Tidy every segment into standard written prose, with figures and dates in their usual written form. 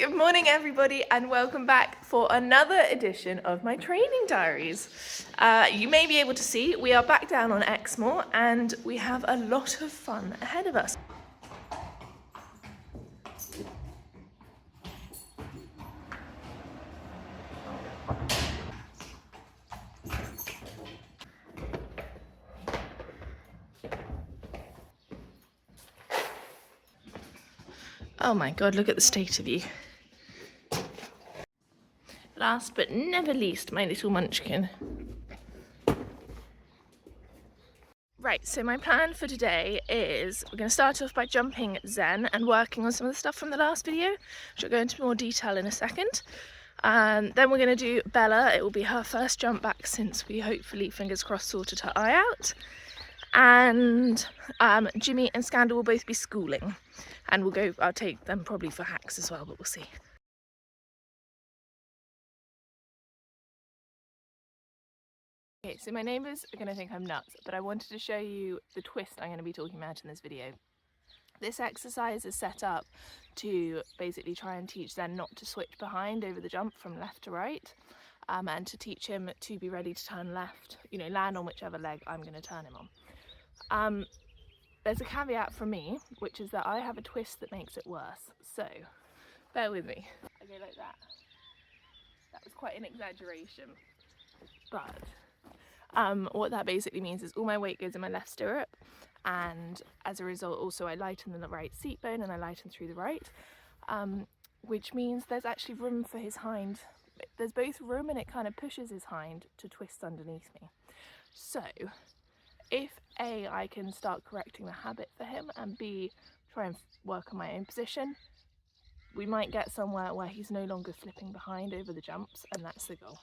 Good morning everybody and welcome back for another edition of my training diaries. You may be able to see we are back down on Exmoor and we have a lot of fun ahead of us. Oh my god, look at the state of you. Last but never least, my little munchkin. Right, so my plan for today is we're going to start off by jumping Zen and working on some of the stuff from the last video, which I'll go into more detail in a second. Then we're going to do Bella. It will be her first jump back since we hopefully, fingers crossed, sorted her eye out. And Jimmy and Scandal will both be schooling. And I'll take them probably for hacks as well, but we'll see. Okay, so my neighbours are going to think I'm nuts, but I wanted to show you the twist I'm going to be talking about in this video. This exercise is set up to basically try and teach Zen not to switch behind over the jump from left to right, and to teach him to be ready to turn left, land on whichever leg I'm going to turn him on. There's a caveat from me, which is that I have a twist that makes it worse, so bear with me. I go like that. That was quite an exaggeration, but what that basically means is all my weight goes in my left stirrup, and as a result also I lighten the right seat bone and I lighten through the right, which means there's actually room for his hind. There's both room and it kind of pushes his hind to twist underneath me. So if A, I can start correcting the habit for him, and B, try and work on my own position, we might get somewhere where he's no longer flipping behind over the jumps, and that's the goal.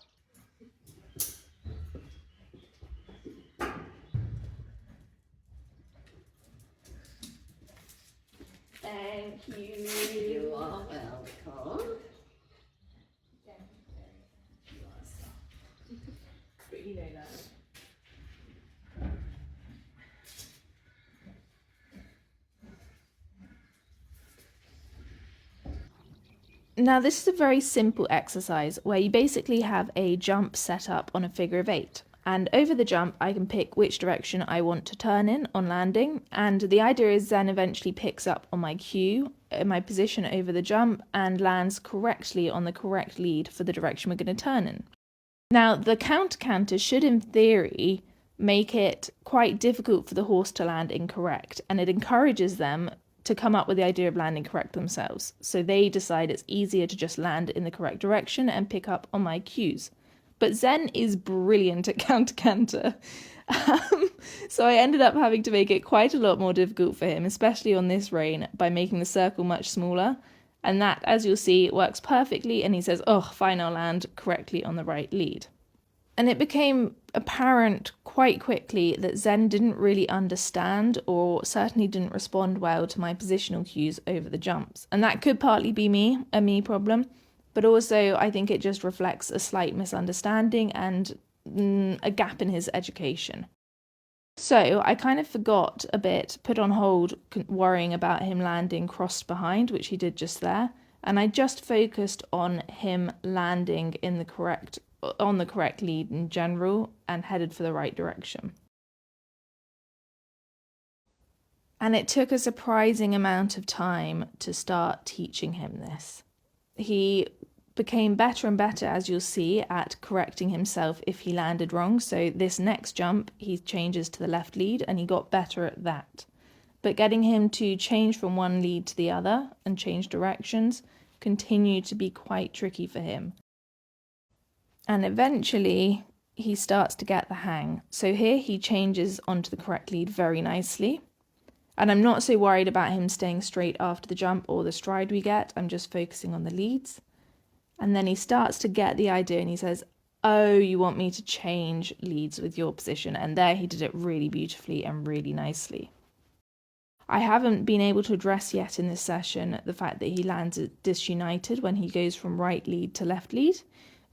Thank you. You are welcome. But you know that. Now this is a very simple exercise where you basically have a jump set up on a figure of 8. And over the jump, I can pick which direction I want to turn in on landing. And the idea is Zen eventually picks up on my cue, my position over the jump, and lands correctly on the correct lead for the direction we're going to turn in. Now, the canter should, in theory, make it quite difficult for the horse to land incorrect. And it encourages them to come up with the idea of landing correct themselves. So they decide it's easier to just land in the correct direction and pick up on my cues. But Zen is brilliant at canter. So I ended up having to make it quite a lot more difficult for him, especially on this rein, by making the circle much smaller. And that, as you'll see, works perfectly. And he says, oh, fine, I'll land correctly on the right lead. And it became apparent quite quickly that Zen didn't really understand, or certainly didn't respond well to my positional cues over the jumps. And that could partly be a me problem. But also, I think it just reflects a slight misunderstanding and a gap in his education. So I kind of forgot a bit, put on hold, worrying about him landing crossed behind, which he did just there. And I just focused on him landing on the correct lead in general and headed for the right direction. And it took a surprising amount of time to start teaching him this. He became better and better, as you'll see, at correcting himself if he landed wrong. So this next jump, he changes to the left lead and he got better at that. But getting him to change from one lead to the other and change directions continued to be quite tricky for him. And eventually he starts to get the hang. So here he changes onto the correct lead very nicely. And I'm not so worried about him staying straight after the jump or the stride we get. I'm just focusing on the leads. And then he starts to get the idea and he says, oh, you want me to change leads with your position. And there he did it really beautifully and really nicely. I haven't been able to address yet in this session the fact that he lands disunited when he goes from right lead to left lead.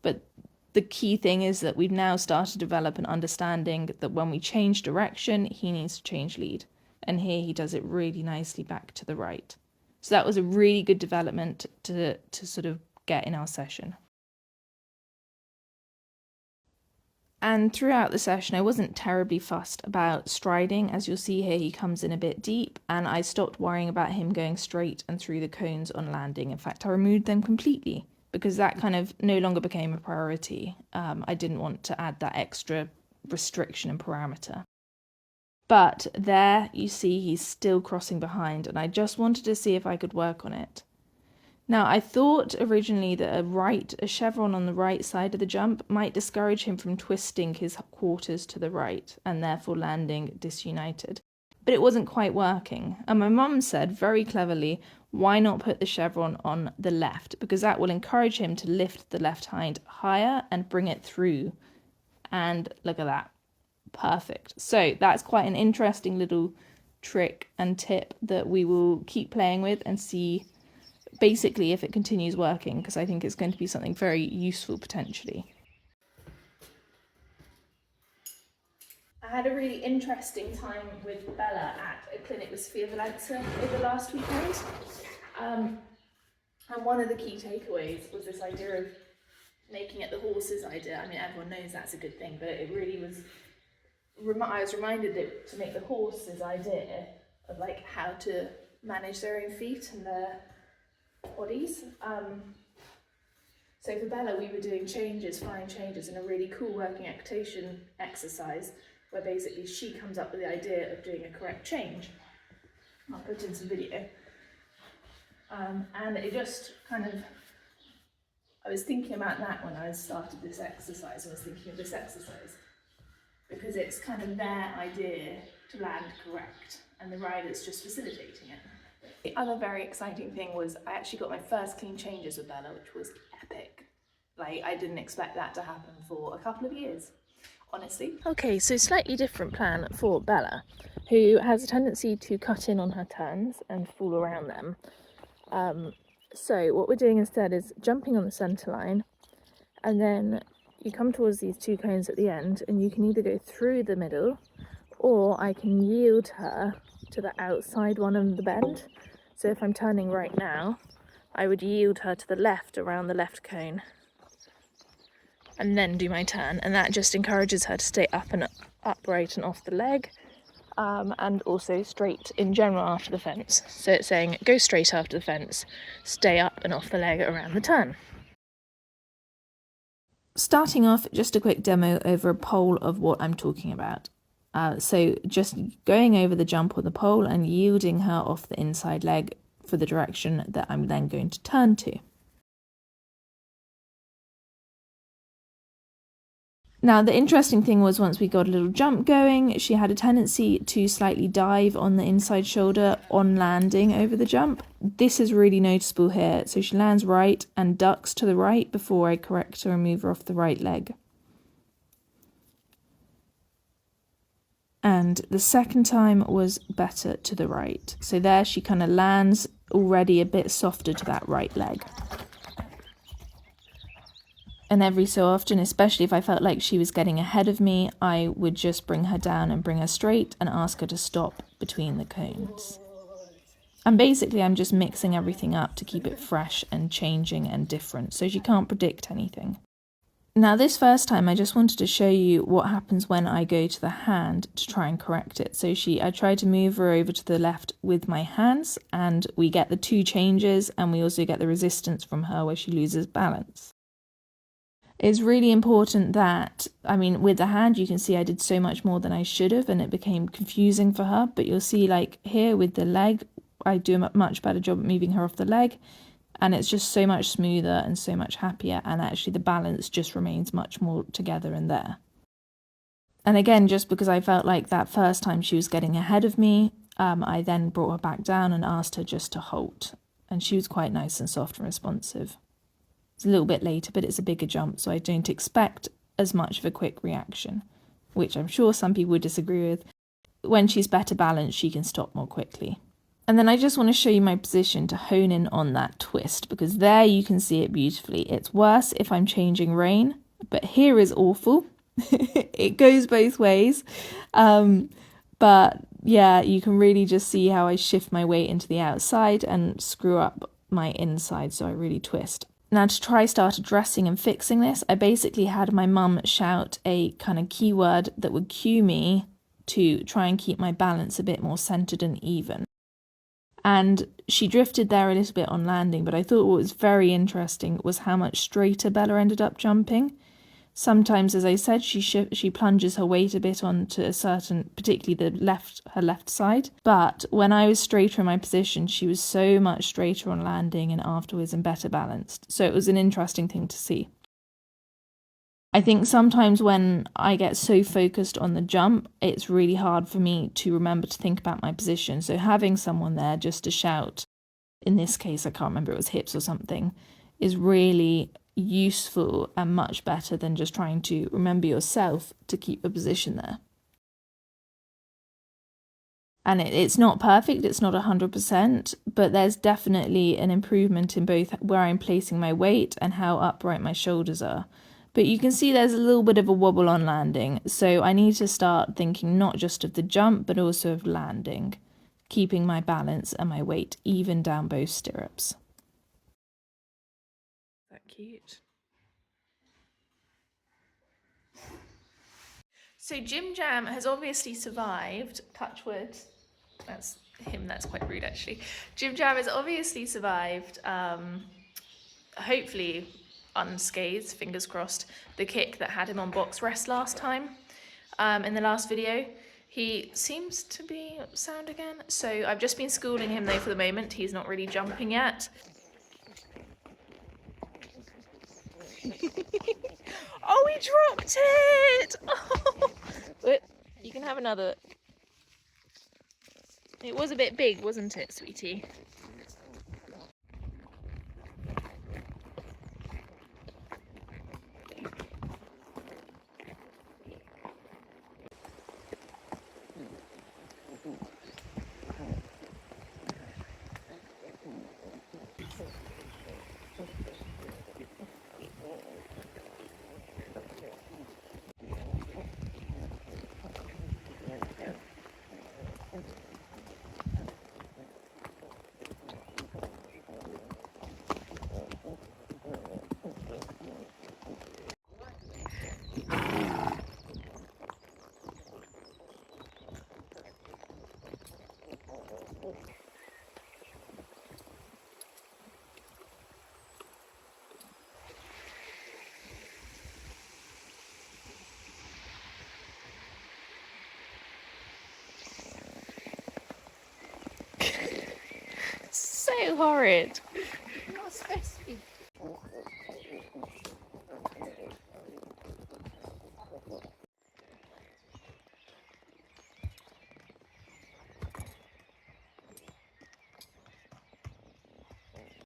But the key thing is that we've now started to develop an understanding that when we change direction, he needs to change lead. And here he does it really nicely back to the right. So that was a really good development to sort of get in our session. And throughout the session, I wasn't terribly fussed about striding. As you'll see here, he comes in a bit deep, and I stopped worrying about him going straight and through the cones on landing. In fact, I removed them completely because that kind of no longer became a priority. I didn't want to add that extra restriction and parameter. But there you see he's still crossing behind, and I just wanted to see if I could work on it. Now, I thought originally that a chevron on the right side of the jump might discourage him from twisting his quarters to the right and therefore landing disunited. But it wasn't quite working. And my mum said very cleverly, why not put the chevron on the left? Because that will encourage him to lift the left hind higher and bring it through. And look at that. Perfect. So that's quite an interesting little trick and tip that we will keep playing with and see basically if it continues working, because I think it's going to be something very useful potentially. I had a really interesting time with Bella at a clinic with Sofia Valencia over last weekend. And one of the key takeaways was this idea of making it the horse's idea. I mean, everyone knows that's a good thing, but it really was, I was reminded that to make the horse's idea of like how to manage their own feet and their bodies. So for Bella, we were doing fine changes, in a really cool working equitation exercise where basically she comes up with the idea of doing a correct change. I'll put in some video. And it just kind of, I was thinking about that when I started this exercise. I was thinking of this exercise because it's kind of their idea to land correct and the rider's just facilitating it. The other very exciting thing was I actually got my first clean changes with Bella, which was epic. Like, I didn't expect that to happen for a couple of years, honestly. Okay, so slightly different plan for Bella, who has a tendency to cut in on her turns and fall around them. So what we're doing instead is jumping on the centre line, and then you come towards these two cones at the end, and you can either go through the middle, or I can yield her to the outside one of the bend. So if I'm turning right now, I would yield her to the left around the left cone and then do my turn, and that just encourages her to stay upright and off the leg, and also straight in general after the fence. So it's saying go straight after the fence, stay up and off the leg around the turn. Starting off, just a quick demo over a pole of what I'm talking about. So just going over the jump on the pole and yielding her off the inside leg for the direction that I'm then going to turn to. Now, the interesting thing was once we got a little jump going, she had a tendency to slightly dive on the inside shoulder on landing over the jump. This is really noticeable here. So she lands right and ducks to the right before I correct her and move her off the right leg. And the second time was better to the right. So there she kind of lands already a bit softer to that right leg. And every so often, especially if I felt like she was getting ahead of me, I would just bring her down and bring her straight and ask her to stop between the cones. And basically I'm just mixing everything up to keep it fresh and changing and different, so she can't predict anything. Now this first time I just wanted to show you what happens when I go to the hand to try and correct it. So I tried to move her over to the left with my hands, and we get the two changes, and we also get the resistance from her where she loses balance. It's really important that, with the hand you can see I did so much more than I should have, and it became confusing for her, but you'll see like here with the leg I do a much better job at moving her off the leg. And it's just so much smoother and so much happier, and actually the balance just remains much more together in there. And again, just because I felt like that first time she was getting ahead of me, I then brought her back down and asked her just to halt. And she was quite nice and soft and responsive. It's a little bit later, but it's a bigger jump, so I don't expect as much of a quick reaction, which I'm sure some people would disagree with. When she's better balanced, she can stop more quickly. And then I just want to show you my position to hone in on that twist, because there you can see it beautifully. It's worse if I'm changing rein, but here is awful. It goes both ways. But yeah, you can really just see how I shift my weight into the outside and screw up my inside, so I really twist. Now to try start addressing and fixing this, I basically had my mum shout a kind of keyword that would cue me to try and keep my balance a bit more centered and even. And she drifted there a little bit on landing, but I thought what was very interesting was how much straighter Bella ended up jumping. Sometimes, as I said, she plunges her weight a bit onto a certain, particularly her left side. But when I was straighter in my position, she was so much straighter on landing and afterwards and better balanced. So it was an interesting thing to see. I think sometimes when I get so focused on the jump, it's really hard for me to remember to think about my position. So having someone there just to shout, in this case, I can't remember, it was hips or something, is really useful and much better than just trying to remember yourself to keep a position there. And it's not perfect, it's not 100%, but there's definitely an improvement in both where I'm placing my weight and how upright my shoulders are. But you can see there's a little bit of a wobble on landing, so I need to start thinking not just of the jump, but also of landing, keeping my balance and my weight even down both stirrups. That cute. So Jim Jam has obviously survived, touch wood. That's him, that's quite rude actually. Jim Jam has obviously survived, hopefully unscathed, fingers crossed, the kick that had him on box rest last time. In the last video, he seems to be sound again. So I've just been schooling him though for the moment. He's not really jumping yet. Oh, he dropped it! Oh. But you can have another. It was a bit big, wasn't it, sweetie? So horrid. Not supposed to be.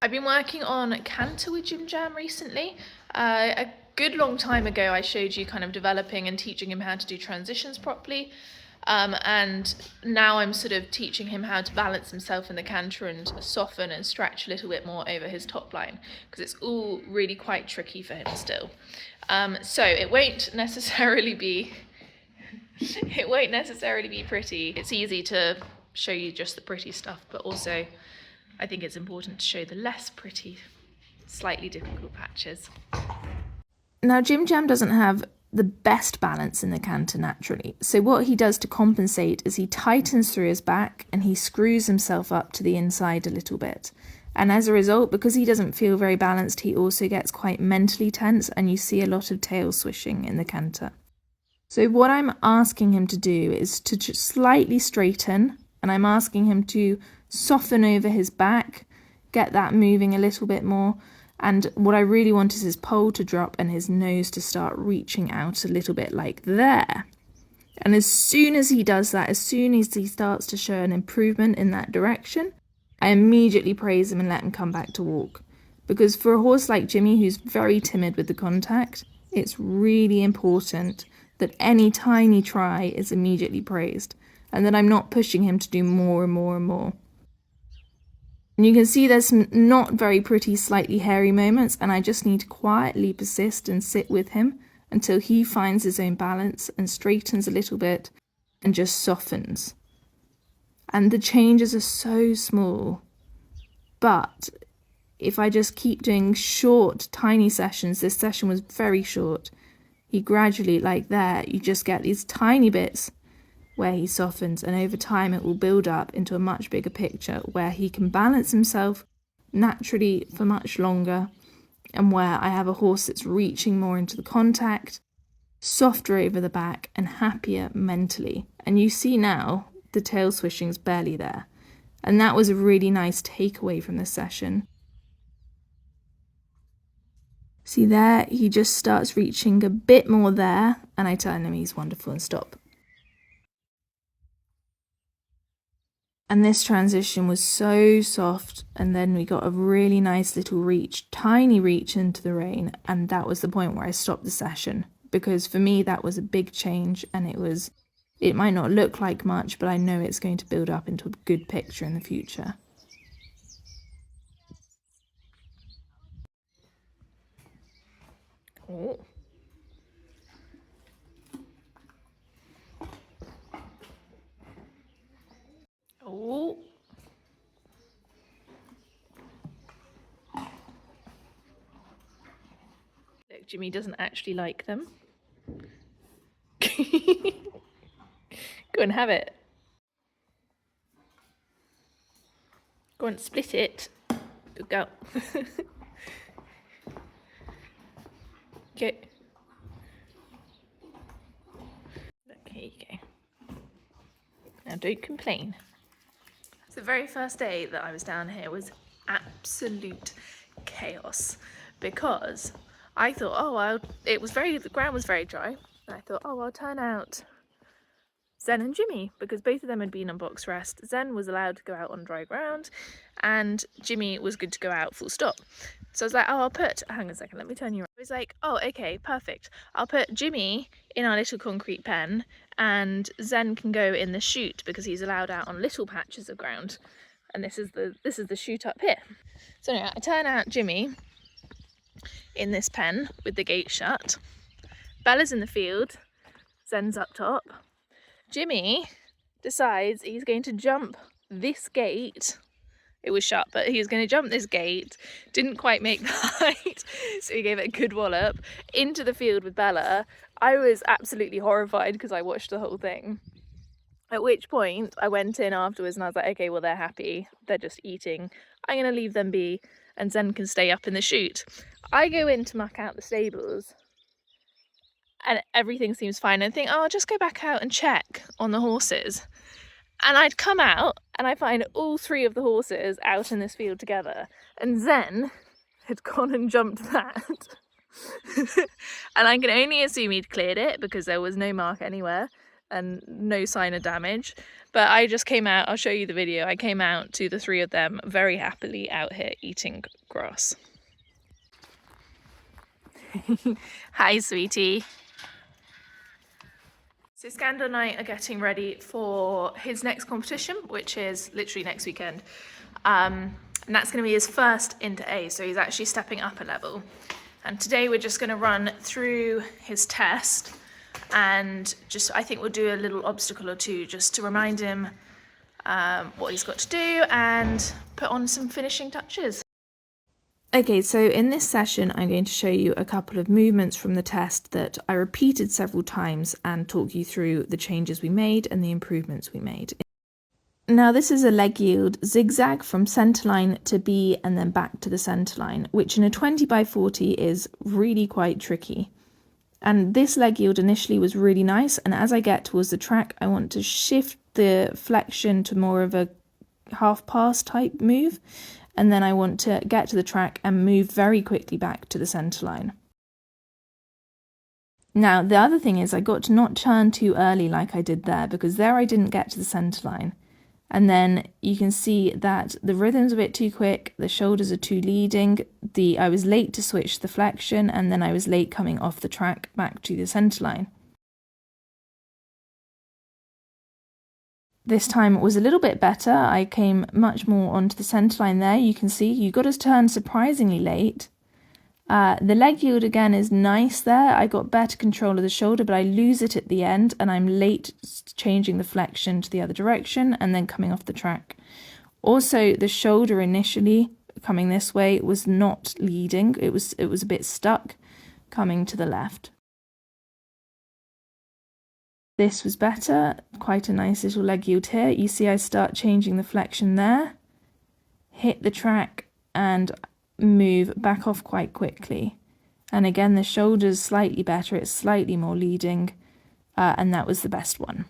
I've been working on canter with Jim Jam recently. A good long time ago I showed you kind of developing and teaching him how to do transitions properly. And now I'm sort of teaching him how to balance himself in the canter and soften and stretch a little bit more over his top line, because it's all really quite tricky for him still. So it won't necessarily be pretty. It's easy to show you just the pretty stuff, but also I think it's important to show the less pretty, slightly difficult patches. Now Jim Jam doesn't have the best balance in the canter naturally, so what he does to compensate is he tightens through his back and he screws himself up to the inside a little bit. And as a result, because he doesn't feel very balanced, he also gets quite mentally tense and you see a lot of tail swishing in the canter. So what I'm asking him to do is to just slightly straighten, and I'm asking him to soften over his back, get that moving a little bit more. And what I really want is his pole to drop and his nose to start reaching out a little bit like there. And as soon as he does that, as soon as he starts to show an improvement in that direction, I immediately praise him and let him come back to walk. Because for a horse like Jimmy, who's very timid with the contact, it's really important that any tiny try is immediately praised and that I'm not pushing him to do more and more and more. And you can see there's some not very pretty, slightly hairy moments, and I just need to quietly persist and sit with him until he finds his own balance and straightens a little bit and just softens. And the changes are so small. But if I just keep doing short, tiny sessions, this session was very short, he gradually, like there, you just get these tiny bits where he softens, and over time it will build up into a much bigger picture where he can balance himself naturally for much longer, and where I have a horse that's reaching more into the contact, softer over the back, and happier mentally. And you see now the tail swishing's barely there. And that was a really nice takeaway from this session. See there, he just starts reaching a bit more there, and I tell him he's wonderful and stop. And this transition was so soft, and then we got a really nice little reach, tiny reach into the rein, and that was the point where I stopped the session, because for me that was a big change, and it might not look like much, but I know it's going to build up into a good picture in the future. Oh. Oh. Look, Jimmy doesn't actually like them. Go and have it. Go and split it. Good girl. Okay. Look, here you go. Now don't complain. So the very first day that I was down here was absolute chaos, because I thought, oh, the ground was very dry, and I thought, oh, I'll turn out Zen and Jimmy, because both of them had been on box rest. Zen was allowed to go out on dry ground, and Jimmy was good to go out full stop. So I was like, oh, hang on a second, let me turn you around. I was like, oh, okay, perfect. I'll put Jimmy in our little concrete pen, and Zen can go in the chute, because he's allowed out on little patches of ground. And this is the chute up here. So anyway, I turn out Jimmy in this pen with the gate shut. Bella's in the field, Zen's up top. Jimmy decides he's going to jump this gate. It was shut, but he was going to jump this gate. Didn't quite make the height, so he gave it a good wallop into the field with Bella. I was absolutely horrified because I watched the whole thing. At which point I went in afterwards and I was like, okay, well, they're happy. They're just eating. I'm going to leave them be, and Zen can stay up in the chute. I go in to muck out the stables, and everything seems fine. I think, oh, I'll just go back out and check on the horses. And I'd come out and I find all three of the horses out in this field together. And Zen had gone and jumped that. And I can only assume he'd cleared it because there was no mark anywhere and no sign of damage. But I just came out, I'll show you the video, I came out to the three of them very happily out here eating grass. Hi, sweetie. So Scandal and I are getting ready for his next competition, which is literally next weekend. And that's going to be his first into A, so he's actually stepping up a level. And today we're just going to run through his test, and I think we'll do a little obstacle or two just to remind him what he's got to do and put on some finishing touches. Okay, so in this session, I'm going to show you a couple of movements from the test that I repeated several times and talk you through the changes we made and the improvements we made. Now, this is a leg yield zigzag from centerline to B and then back to the centerline, which in a 20x40 is really quite tricky. And this leg yield initially was really nice, and as I get towards the track, I want to shift the flexion to more of a half pass type move. And then I want to get to the track and move very quickly back to the centre line. Now, the other thing is I got to not turn too early like I did there, because there I didn't get to the centre line. And then you can see that the rhythm's a bit too quick, the shoulders are too leading, I was late to switch the flexion, and then I was late coming off the track back to the centre line. This time it was a little bit better. I came much more onto the centre line there. You can see you got to turn surprisingly late, The leg yield again is nice there. I got better control of the shoulder, but I lose it at the end and I'm late changing the flexion to the other direction and then coming off the track. Also, the shoulder initially coming this way was not leading. It was a bit stuck coming to the left. This was better, quite a nice little leg yield here. You see I start changing the flexion there, hit the track and move back off quite quickly. And again, the shoulder's slightly better, it's slightly more leading, and that was the best one.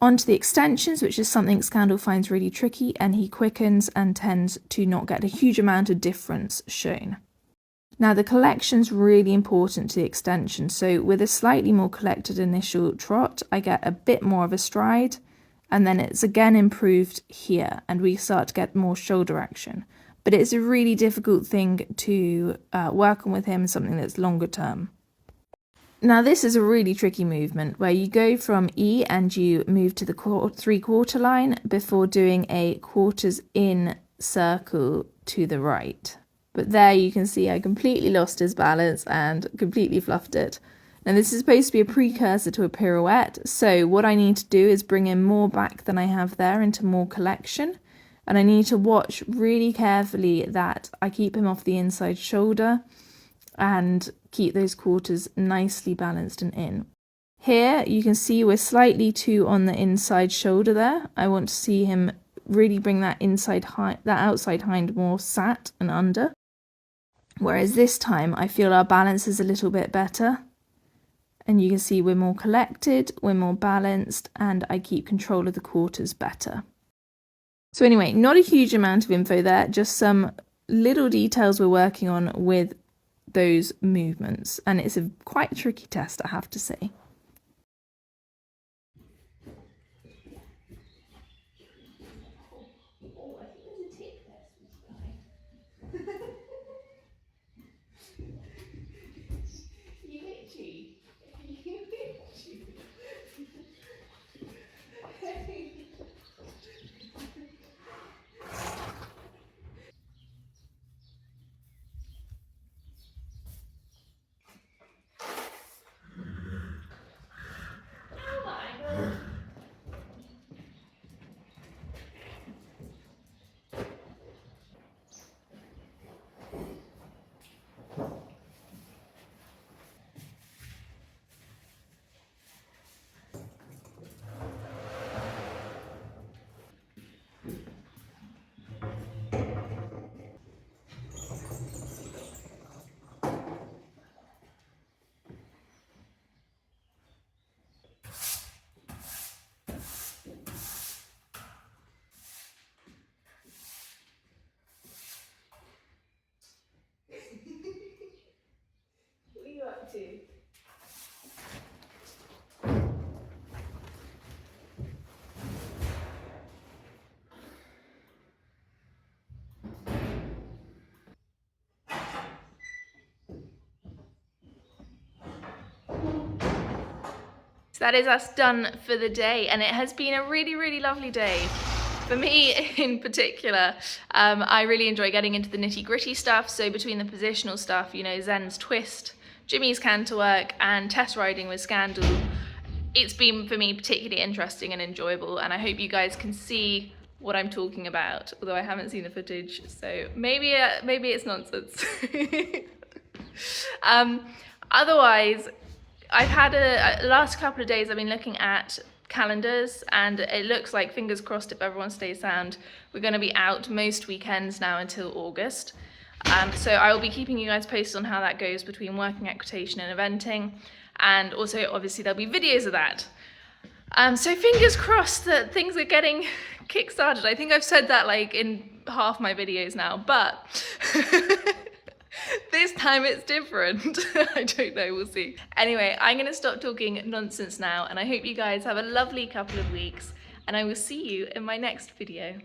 On to the extensions, which is something Scandal finds really tricky, and he quickens and tends to not get a huge amount of difference shown. Now the collection's really important to the extension, so with a slightly more collected initial trot, I get a bit more of a stride, and then it's again improved here, and we start to get more shoulder action. But it's a really difficult thing to work on with him, something that's longer term. Now this is a really tricky movement where you go from E and you move to the 3/4 line before doing a quarters in circle to the right. But there you can see I completely lost his balance and completely fluffed it. Now this is supposed to be a precursor to a pirouette, so what I need to do is bring in more back than I have there into more collection. And I need to watch really carefully that I keep him off the inside shoulder and keep those quarters nicely balanced and in. Here you can see we're slightly too on the inside shoulder there. I want to see him really bring that outside hind more sat and under. Whereas this time I feel our balance is a little bit better. And you can see we're more collected, we're more balanced, and I keep control of the quarters better. So anyway, not a huge amount of info there, just some little details we're working on with those movements. And it's a quite tricky test, I have to say. What are you up to? So that is us done for the day, and it has been a really, really lovely day. For me in particular, I really enjoy getting into the nitty-gritty stuff. So between the positional stuff, you know, Zen's twist, Jimmy's canter work, and test riding with Scandal, it's been for me particularly interesting and enjoyable, and I hope you guys can see what I'm talking about, although I haven't seen the footage, so maybe it's nonsense. Otherwise, I've had the last couple of days I've been looking at calendars, and it looks like, fingers crossed if everyone stays sound, we're going to be out most weekends now until August. So I will be keeping you guys posted on how that goes between working equitation and eventing, and also obviously there'll be videos of that. So fingers crossed that things are getting kick-started. I think I've said that like in half my videos now, but this time it's different. I don't know, we'll see. Anyway, I'm going to stop talking nonsense now, and I hope you guys have a lovely couple of weeks, and I will see you in my next video.